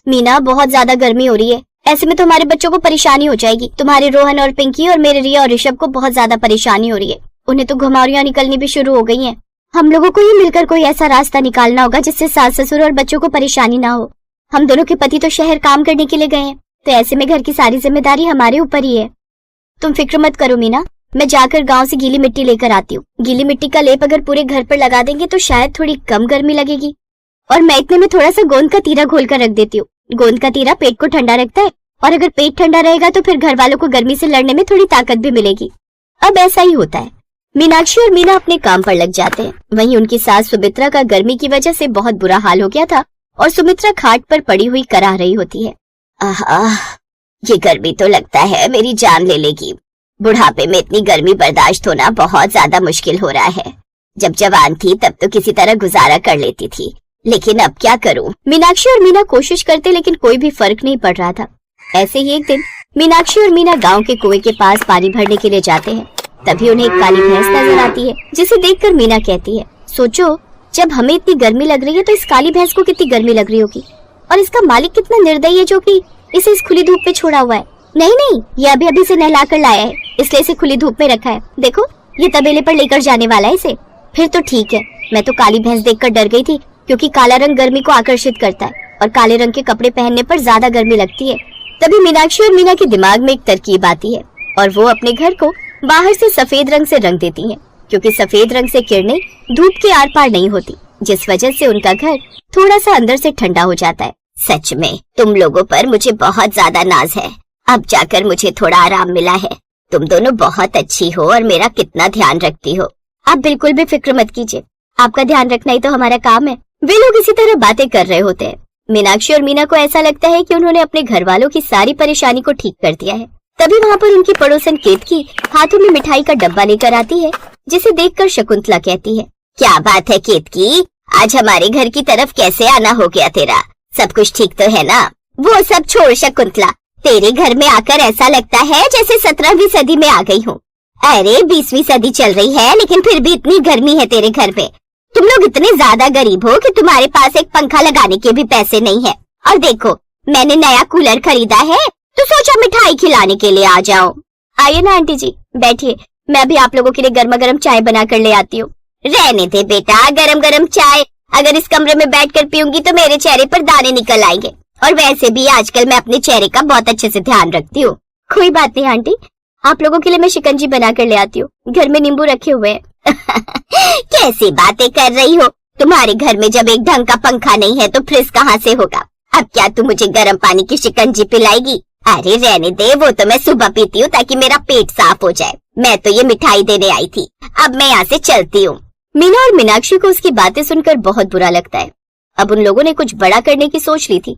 मीना, बहुत ज्यादा गर्मी हो रही है, ऐसे में तो हमारे बच्चों को परेशानी हो जाएगी। तुम्हारे रोहन और पिंकी और मेरे रिया और ऋषभ को बहुत ज्यादा परेशानी हो रही है। उन्हें तो घुमारियां निकलनी भी शुरू हो गई हैं। हम लोगों को ही मिलकर कोई ऐसा रास्ता निकालना होगा जिससे सास ससुर और बच्चों को परेशानी ना हो। हम दोनों के पति तो शहर काम करने के लिए गए हैं, तो ऐसे में घर की सारी जिम्मेदारी हमारे ऊपर ही है। तुम फिक्र मत करो मीना, मैं जाकर गांव से गीली मिट्टी लेकर आती हूँ। गीली मिट्टी का लेप अगर पूरे घर पर लगा देंगे तो शायद थोड़ी कम गर्मी लगेगी। और मैं इतने में थोड़ा सा गोंद का तीरा घोल कर रख देती हूँ। गोंद का तीरा पेट को ठंडा रखता है, और अगर पेट ठंडा रहेगा तो फिर घर वालों को गर्मी से लड़ने में थोड़ी ताकत भी मिलेगी। अब ऐसा ही होता है। मीनाक्षी और मीना अपने काम पर लग जाते हैं। वहीं उनकी सास सुमित्रा का गर्मी की वजह से बहुत बुरा हाल हो गया था और सुमित्रा खाट पर पड़ी हुई कराह रही होती है। आह, ये गर्मी तो लगता है मेरी जान ले लेगी। बुढ़ापे में इतनी गर्मी बर्दाश्त होना बहुत ज्यादा मुश्किल हो रहा है। जब जवान थी तब तो किसी तरह गुजारा कर लेती थी, लेकिन अब क्या करूं? मीनाक्षी और मीना कोशिश करते लेकिन कोई भी फर्क नहीं पड़ रहा था। ऐसे ही एक दिन मीनाक्षी और मीना गांव के कुएं के पास पानी भरने के लिए जाते हैं। तभी उन्हें एक काली भैंस नजर आती है, जिसे देखकर मीना कहती है, सोचो जब हमें इतनी गर्मी लग रही है तो इस काली भैंस को कितनी गर्मी लग रही होगी। और इसका मालिक कितना निर्दयी है जो कि इसे इस खुली धूप पे छोड़ा हुआ है। नहीं, ये अभी अभी से नहला कर लाया है, इसलिए इसे खुली धूप में रखा है। देखो, ये तबेले पर लेकर जाने वाला है इसे। फिर तो ठीक है। मैं तो काली भैंस देखकर डर गई थी, क्योंकि काला रंग गर्मी को आकर्षित करता है और काले रंग के कपड़े पहनने पर ज्यादा गर्मी लगती है। तभी मीनाक्षी और मीना के दिमाग में एक तरकीब आती है और वो अपने घर को बाहर से सफेद रंग से रंग देती हैं, क्योंकि सफेद रंग से किरणें धूप के आर पार नहीं होती, जिस वजह से उनका घर थोड़ा सा अंदर से ठंडा हो जाता है। सच में तुम लोगों पर मुझे बहुत ज्यादा नाज है। अब जाकर मुझे थोड़ा आराम मिला है। तुम दोनों बहुत अच्छी हो और मेरा कितना ध्यान रखती हो। आप बिल्कुल भी फिक्र मत कीजिए, आपका ध्यान रखना ही तो हमारा काम है। वे लोग इसी तरह बातें कर रहे होते हैं। मीनाक्षी और मीना को ऐसा लगता है कि उन्होंने अपने घर वालों की सारी परेशानी को ठीक कर दिया है। तभी वहाँ पर उनकी पड़ोसन केतकी हाथों में मिठाई का डब्बा लेकर आती है, जिसे देखकर शकुंतला कहती है, क्या बात है केतकी, आज हमारे घर की तरफ कैसे आना हो गया तेरा? सब कुछ ठीक तो है ना? वो सब छोड़ शकुंतला, तेरे घर में आकर ऐसा लगता है जैसे 17वीं सदी में आ गई हूँ। अरे 20वीं सदी चल रही है, लेकिन फिर भी इतनी गर्मी है तेरे घर पे। तुम लोग इतने ज्यादा गरीब हो कि तुम्हारे पास एक पंखा लगाने के भी पैसे नहीं है। और देखो, मैंने नया कूलर खरीदा है, तो सोचा मिठाई खिलाने के लिए आ जाओ। आइए ना आंटी जी, बैठिए, मैं अभी आप लोगों के लिए गर्मा गर्म चाय बना कर ले आती हूँ। रहने दे बेटा, गरम गरम चाय अगर इस कमरे में बैठकर पीऊंगी तो मेरे चेहरे पर दाने निकल आएंगे। और वैसे भी आजकल मैं अपने चेहरे का बहुत अच्छे से ध्यान रखती हूँ। कोई बात नहीं आंटी, आप लोगों के लिए मैं शिकंजी बना कर ले आती हूँ, घर में नींबू रखे हुए हैं। कैसी बातें कर रही हो? तुम्हारे घर में जब एक ढंग का पंखा नहीं है तो फ्रिज कहाँ से होगा? अब क्या तू मुझे गर्म पानी की शिकंजी पिलाएगी? अरे रहने दे, वो तो मैं सुबह पीती हूँ ताकि मेरा पेट साफ हो जाए। मैं तो ये मिठाई देने आई थी, अब मैं यहाँ से चलती हूँ। मीना और मीनाक्षी को उसकी बातें सुनकर बहुत बुरा लगता है। अब उन लोगों ने कुछ बड़ा करने की सोच ली थी।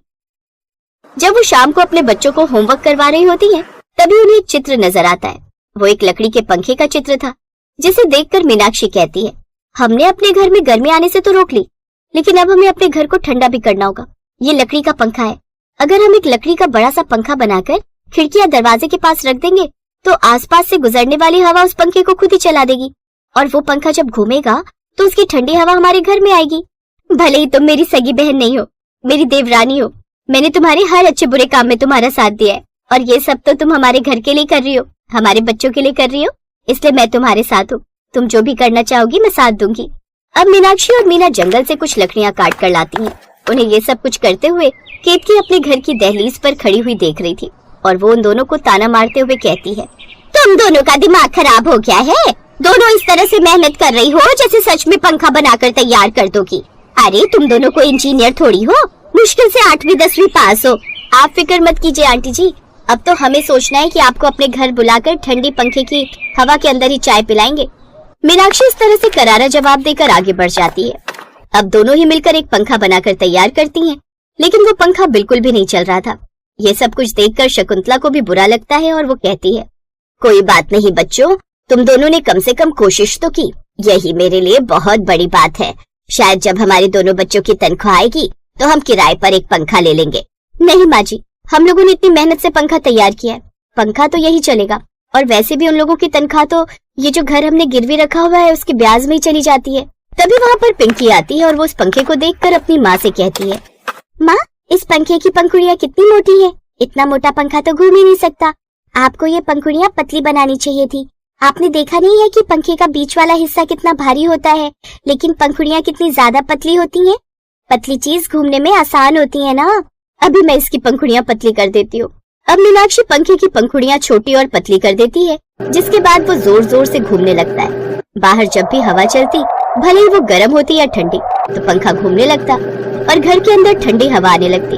जब वो शाम को अपने बच्चों को होमवर्क करवा रही होती है, तभी उन्हें एक चित्र नजर आता है। वो एक लकड़ी के पंखे का चित्र था, जिसे देखकर मीनाक्षी कहती है, हमने अपने घर में गर्मी आने से तो रोक ली, लेकिन अब हमें अपने घर को ठंडा भी करना होगा। ये लकड़ी का पंखा है, अगर हम एक लकड़ी का बड़ा सा पंखा बनाकर खिड़की या दरवाजे के पास रख देंगे तो आसपास से गुजरने वाली हवा उस पंखे को खुद ही चला देगी, और वो पंखा जब घूमेगा तो उसकी ठंडी हवा हमारे घर में आएगी। भले ही तुम मेरी सगी बहन नहीं हो, मेरी देवरानी हो, मैंने तुम्हारे हर अच्छे बुरे काम में तुम्हारा साथ दिया है, और ये सब तो तुम हमारे घर के लिए कर रही हो, हमारे बच्चों के लिए कर रही हो, इसलिए मैं तुम्हारे साथ हूँ। तुम जो भी करना चाहोगी मैं साथ दूंगी। अब मीनाक्षी और मीना जंगल से कुछ लकड़ियाँ काट कर लाती हैं। उन्हें ये सब कुछ करते हुए केतकी अपने घर की दहलीज पर खड़ी हुई देख रही थी, और वो उन दोनों को ताना मारते हुए कहती है, तुम दोनों का दिमाग खराब हो गया है? दोनों इस तरह से मेहनत कर रही हो जैसे सच में पंखा बनाकर तैयार कर दोगी। अरे तुम दोनों को इंजीनियर थोड़ी हो, मुश्किल से 8वीं 10वीं पास हो। आप फिक्र मत कीजिए आंटी जी, अब तो हमें सोचना है कि आपको अपने घर बुलाकर ठंडी पंखे की हवा के अंदर ही चाय पिलाएंगे। मीनाक्षी इस तरह से करारा जवाब देकर आगे बढ़ जाती है। अब दोनों ही मिलकर एक पंखा बनाकर तैयार करती हैं, लेकिन वो पंखा बिल्कुल भी नहीं चल रहा था। ये सब कुछ देखकर शकुंतला को भी बुरा लगता है और वो कहती है, कोई बात नहीं बच्चों, तुम दोनों ने कम से कम कोशिश तो की, यही मेरे लिए बहुत बड़ी बात है। शायद जब हमारे दोनों बच्चों की तनख्वाह आएगी तो हम किराए पर एक पंखा ले लेंगे। नहीं माँ जी, हम लोगों ने इतनी मेहनत से पंखा तैयार किया है, पंखा तो यही चलेगा, और वैसे भी उन लोगों की तनख्वाह तो ये जो घर हमने गिरवी रखा हुआ है उसके ब्याज में ही चली जाती है। तभी वहाँ पर पिंकी आती है और वो उस पंखे को देखकर अपनी माँ से कहती है, माँ इस पंखे की पंखुड़ियाँ कितनी मोटी है, इतना मोटा पंखा तो घूम ही नहीं सकता। आपको ये पंखुड़ियाँ पतली बनानी चाहिए थी। आपने देखा नहीं है कि पंखे का बीच वाला हिस्सा कितना भारी होता है, लेकिन पंखुड़ियाँ कितनी ज्यादा पतली होती हैं। पतली चीज घूमने में आसान होती है ना। अभी मैं इसकी पंखुड़ियाँ पतली कर देती हूँ। अब मीनाक्षी पंखे की पंखुड़ियाँ छोटी और पतली कर देती है, जिसके बाद वो जोर जोर से घूमने लगता है। बाहर जब भी हवा चलती, भले ही वो गर्म होती या ठंडी, तो पंखा घूमने लगता और घर के अंदर ठंडी हवा आने लगती।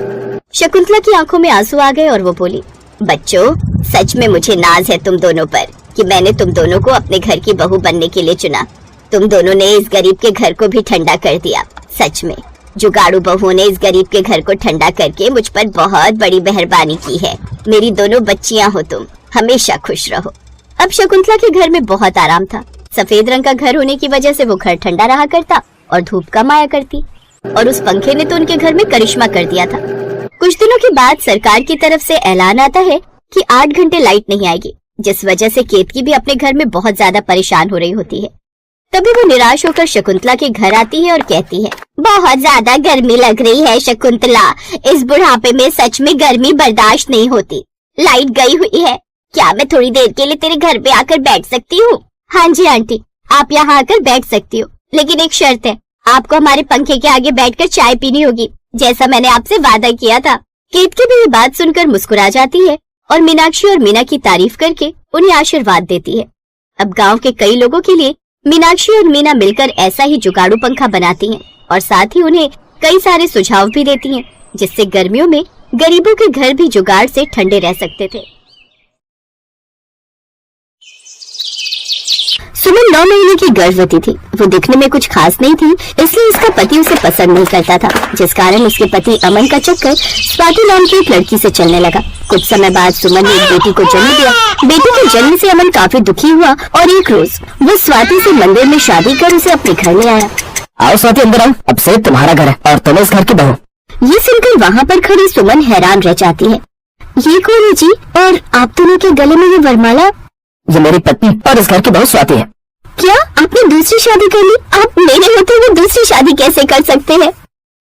शकुंतला की आंखों में आंसू आ गए और वो बोली, बच्चों, सच में मुझे नाज है तुम दोनों पर कि मैंने तुम दोनों को अपने घर की बहू बनने के लिए चुना। तुम दोनों ने इस गरीब के घर को भी ठंडा कर दिया। सच में जुगाड़ू बहू ने इस गरीब के घर को ठंडा करके मुझ पर बहुत बड़ी मेहरबानी की है। मेरी दोनों बच्चियां हो तुम, हमेशा खुश रहो। अब शकुंतला के घर में बहुत आराम था। सफेद रंग का घर होने की वजह से वो घर ठंडा रहा करता और धूप कम आया करती, और उस पंखे ने तो उनके घर में करिश्मा कर दिया था। कुछ दिनों के बाद सरकार की तरफ से ऐलान आता है कि 8 घंटे लाइट नहीं आएगी, जिस वजह से केतकी भी अपने घर में बहुत ज्यादा परेशान हो रही होती है। तभी वो निराश होकर शकुंतला के घर आती है और कहती है, बहुत ज्यादा गर्मी लग रही है शकुंतला, इस बुढ़ापे में सच में गर्मी बर्दाश्त नहीं होती। लाइट गई हुई है, क्या मैं थोड़ी देर के लिए तेरे घर पे आकर बैठ सकती हूँ? हाँ जी आंटी, आप यहाँ आकर बैठ सकती हो, लेकिन एक शर्त है, आपको हमारे पंखे के आगे बैठकर चाय पीनी होगी, जैसा मैंने आपसे वादा किया था। केतकी भी ये बात सुनकर मुस्कुरा जाती है और मीनाक्षी और मीना की तारीफ करके उन्हें आशीर्वाद देती है। अब गांव के कई लोगों के लिए मीनाक्षी और मीना मिलकर ऐसा ही जुगाड़ू पंखा बनाती हैं और साथ ही उन्हें कई सारे सुझाव भी देती हैं, जिससे गर्मियों में गरीबों के घर भी जुगाड़ से ठंडे रह सकते थे। सुमन 9 महीने की गर्भवती थी। वो दिखने में कुछ खास नहीं थी, इसलिए उसका पति उसे पसंद नहीं करता था, जिस कारण उसके पति अमन का चक्कर स्वाति नाम की एक लड़की से चलने लगा। कुछ समय बाद सुमन ने एक बेटी को जन्म दिया। बेटी के जन्म से अमन काफी दुखी हुआ और एक रोज वो स्वाति से मंदिर में शादी कर उसे अपने घर में आया। आओ स्वाति, अंदर आओ, अब से तुम्हारा घर है और तुम इस घर की बहू। ये सुनकर वहाँ पर खड़ी सुमन हैरान रह जाती है। ये कौन है जी, और आप दोनों के गले में ये वरमाला? ये मेरी पत्नी और इस घर की बहू स्वाति है। क्या आपने दूसरी शादी कर ली? आप मेरे होते हुए दूसरी शादी कैसे कर सकते हैं?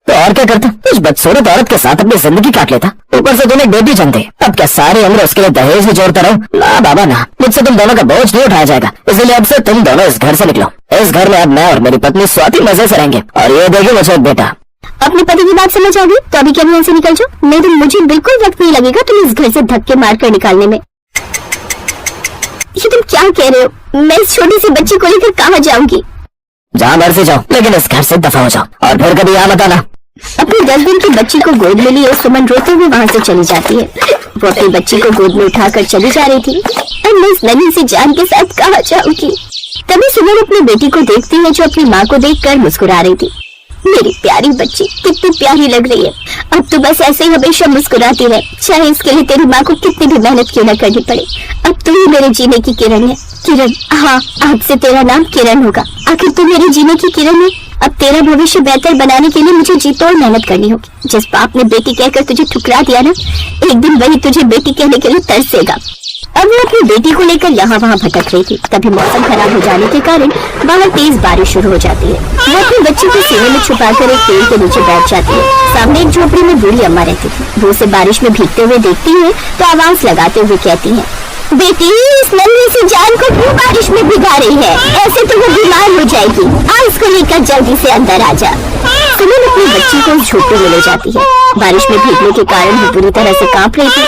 तो और क्या करता, इस बदसूरत औरत के साथ अपनी जिंदगी काट लेता। ऊपर से तुम्हें बेटी जन्म दे, अब क्या सारी उम्र उसके लिए दहेज भी जोड़ता रहूं? ना बाबा ना, मुझसे तुम दोनों का बोझ नहीं उठाया जाएगा, इसलिए अब से तुम दोनों इस घर से निकलो। इस घर में अब मैं और मेरी पत्नी स्वाति मजे से रहेंगे और ये देगी मुझे एक बेटा। अपने पति की बात समझ आ गई तो अभी क्या यहाँ से निकल जाओ, नहीं तो मुझे बिल्कुल वक्त नहीं लगेगा तुम इस घर से धक्के मार कर निकालने में। ये तुम क्या कह रहे हो? मैं इस छोटी सी बच्ची को लेकर कहाँ जाऊंगी? जहाँ मर्जी जाओ, लेकिन इस घर से दफा हो जाओ और फिर कभी यहाँ मत आना। अपनी 10 दिन की बच्ची को गोद में लिए सुमन रोते हुए वहाँ से चली जाती है। वो अपनी बच्ची को गोद में उठाकर चली जा रही थी। अब मैं इस नन्ही सी जान के साथ कहाँ जाऊंगी? तभी सुमन अपनी बेटी को देखती है जो अपनी माँ को देखकर मुस्कुरा रही थी। मेरी प्यारी बच्ची कितनी प्यारी लग रही है, अब तो बस ऐसे ही हमेशा मुस्कुराती रहे, चाहे इसके लिए तेरी माँ को कितनी भी मेहनत क्यों न करनी पड़े। अब तो ही मेरे जीने की किरण है। किरण, हाँ, आज से तेरा नाम किरण होगा। आखिर तू मेरे जीने की किरण है। अब तेरा भविष्य बेहतर बनाने के लिए मुझे जी तोड़ मेहनत करनी होगी। जिस बाप ने बेटी कहकर तुझे ठुकरा दिया ना, एक दिन वही तुझे बेटी कहने के लिए तरसेगा। अब वो अपनी बेटी को लेकर यहाँ वहाँ भटक रही थी। तभी मौसम खराब हो जाने के कारण बाहर तेज बारिश शुरू हो जाती है। वो अपनी बच्ची को सीने में छुपाकर एक पेड़ के नीचे बैठ जाती है। सामने एक झोपड़ी में बूढ़ी अम्मा रहती थी। वो उसे बारिश में भीगते हुए देखती है तो आवाज लगाते हुए कहती है, बेटी, इस नन्ही सी जान को क्यों बारिश में भिगा रही है? ऐसे तो वो बीमार हो जाएगी। आ इसको लेकर जल्दी से अंदर आ जा। सुमन अपनी बच्ची को उस झोपड़ी में ले जाती है। बारिश में भीगने के कारण वो बुरी तरह से कांप रही थी।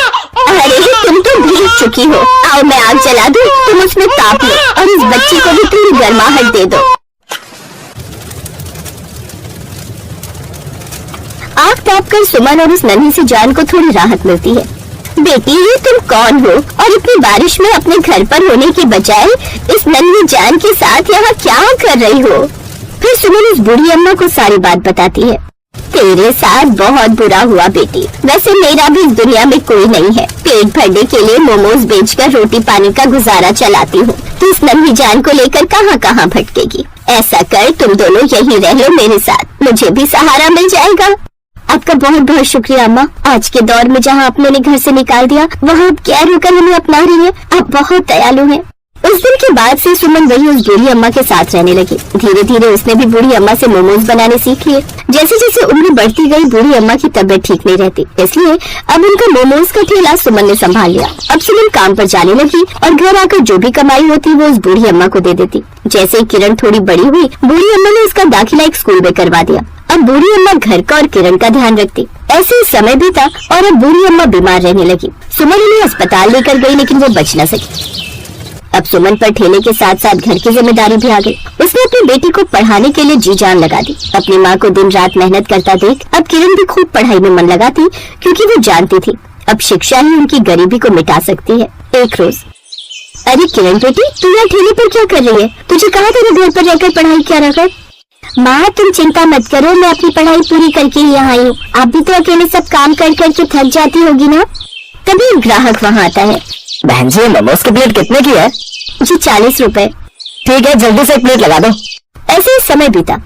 अरे तुम तो भीग चुकी हो, आओ मैं आग जला दूं, तुम उसमें ताप लो और इस बच्ची को भी थोड़ी गर्माहट दे दो। आग ताप कर सुमन और उस नन्ही सी जान को थोड़ी राहत मिलती है। बेटी, ये तुम कौन हो और इतनी बारिश में अपने घर पर होने के बजाय इस नन्ही जान के साथ यहाँ क्या कर रही हो? फिर सुमन उस बूढ़ी अम्मा को सारी बात बताती है। तेरे साथ बहुत बुरा हुआ बेटी, वैसे मेरा भी इस दुनिया में कोई नहीं है। पेट भरने के लिए मोमोज बेचकर रोटी पानी का गुजारा चलाती हूँ। तू इस नन्ही जान को लेकर कहाँ कहाँ भटकेगी? ऐसा कर, तुम दोनों यहीं रह लो मेरे साथ, मुझे भी सहारा मिल जाएगा। आपका बहुत बहुत शुक्रिया अम्मा। आज के दौर में जहाँ आपने घर से निकाल दिया, वहाँ आप गैर होकर हमें अपना रही है। आप बहुत दयालु हैं। उस दिन के बाद से सुमन वही उस बूढ़ी अम्मा के साथ रहने लगी। धीरे धीरे उसने भी बूढ़ी अम्मा से मोमोज बनाने सीख लिए। जैसे जैसे उम्र बढ़ती गई बूढ़ी अम्मा की तबीयत ठीक नहीं रहती, इसलिए अब उनका मोमोज का ठेला सुमन ने संभाल लिया। अब सुमन काम पर जाने लगी और घर आकर जो भी कमाई होती वो उस बूढ़ी अम्मा को दे देती। जैसे ही किरण थोड़ी बड़ी हुई, बूढ़ी अम्मा ने उसका दाखिला एक स्कूल में करवा दिया। अब बूढ़ी अम्मा घर का और किरण का ध्यान रखती। ऐसे ही समय बीता और अब बूढ़ी अम्मा बीमार रहने लगी। सुमन उन्हें अस्पताल लेकर गई, लेकिन वो बच न सकी। अब सुमन पर ठेले के साथ साथ घर की जिम्मेदारी भी आ गई। उसने अपनी बेटी को पढ़ाने के लिए जी जान लगा दी। अपनी माँ को दिन रात मेहनत करता देख अब किरण भी खूब पढ़ाई में मन लगाती, क्योंकि वो जानती थी अब शिक्षा ही उनकी गरीबी को मिटा सकती है। एक रोज, अरे किरण बेटी, तू यहाँ ठेले पर क्या कर रही है? तुझे कहा था घर पर रहकर पढ़ाई क्या रहा कर। माँ तुम चिंता मत करो, मैं अपनी पढ़ाई पूरी करके ही यहाँ आई हूँ। आप भी तो अकेले सब काम कर करके थक जाती होगी ना। तभी एक ग्राहक वहाँ आता है। बहन जी, मोमोज की प्लेट कितने की है? जी 40 रुपए। ठीक है, जल्दी से एक प्लेट लगा दो। ऐसे ही समय बीता।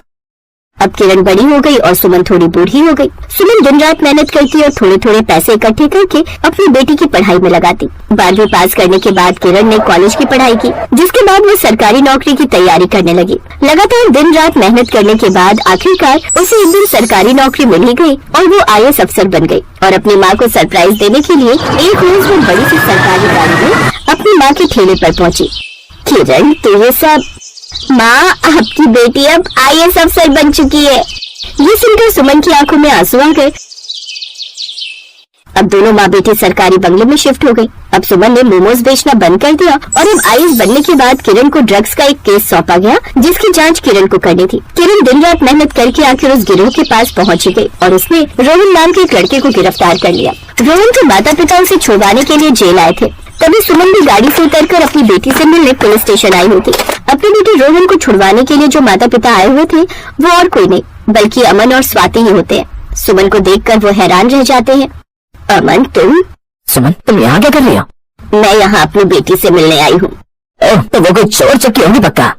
अब किरण बड़ी हो गई और सुमन थोड़ी बूढ़ी हो गई। सुमन दिन रात मेहनत करती और थोड़े थोड़े पैसे इकट्ठे करके अपनी बेटी की पढ़ाई में लगाती। 12वीं पास करने के बाद किरण ने कॉलेज की पढ़ाई की, जिसके बाद वो सरकारी नौकरी की तैयारी करने लगी। लगातार दिन रात मेहनत करने के बाद आखिरकार उसे एक दिन सरकारी नौकरी मिल ही गई और वो IAS अफसर बन गई। और अपनी माँ को सरप्राइज देने के लिए एक रोज वो बड़ी सी सरकारी गाड़ी में अपनी माँ के ठेले पर पहुँची। किरण, तो ये सब? माँ, आपकी बेटी अब IAS अफसर बन चुकी है। ये सुनकर सुमन की आंखों में आंसू आ गए। अब दोनों माँ बेटी सरकारी बंगले में शिफ्ट हो गई। अब सुमन ने मोमोज बेचना बंद कर दिया और अब IAS बनने के बाद किरण को ड्रग्स का एक केस सौंपा गया, जिसकी जांच किरण को करनी थी। किरण दिन रात मेहनत करके आखिर उस गिरोह के पास पहुंच गई और उसने रोहन नाम के एक लड़के को गिरफ्तार कर लिया। रोहन के माता पिता उसे छुड़वाने के लिए जेल आए थे। तभी सुमन भी गाड़ी से उतरकर अपनी बेटी से मिलने पुलिस स्टेशन आई होती। अपनी बेटी रोहन को छुड़वाने के लिए जो माता पिता आए हुए थे वो और कोई नहीं बल्कि अमन और स्वाति ही होते हैं। सुमन को देखकर वो हैरान रह जाते हैं। अमन, तुम? सुमन, तुम यहाँ क्या कर रही हो? मैं यहाँ अपनी बेटी से मिलने आई हूँ। ओह, तो वो कोई चोर चक्की होगी पक्का?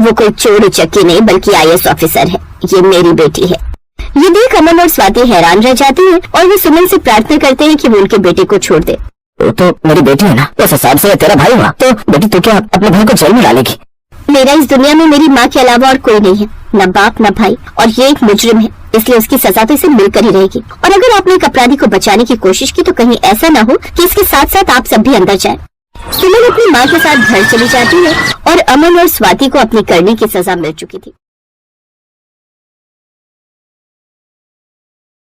वो कोई चोर चक्की नहीं बल्कि IAS ऑफिसर है। ये मेरी बेटी है। ये देख अमन और स्वाति हैरान रह जाते हैं और वो सुमन से प्रार्थना करते हैं कि वो उनके बेटे को छोड़ दे। तो मेरी बेटी है ना, उस हिसाब से तेरा भाई हुआ। तो बेटी, तू क्या अपने भाई को जेल में डालेगी? मेरा इस दुनिया में मेरी माँ के अलावा और कोई नहीं है, न बाप न भाई, और ये एक मुजरिम है, इसलिए उसकी सजा तो इसे मिलकर ही रहेगी। और अगर आपने एक अपराधी को बचाने की कोशिश की तो कहीं ऐसा न हो कि इसके साथ साथ आप सब भी अंदर जाएं। सुमन अपनी माँ के साथ घर चली जाती है और अमन और स्वाति को अपनी करने की सजा मिल चुकी थी।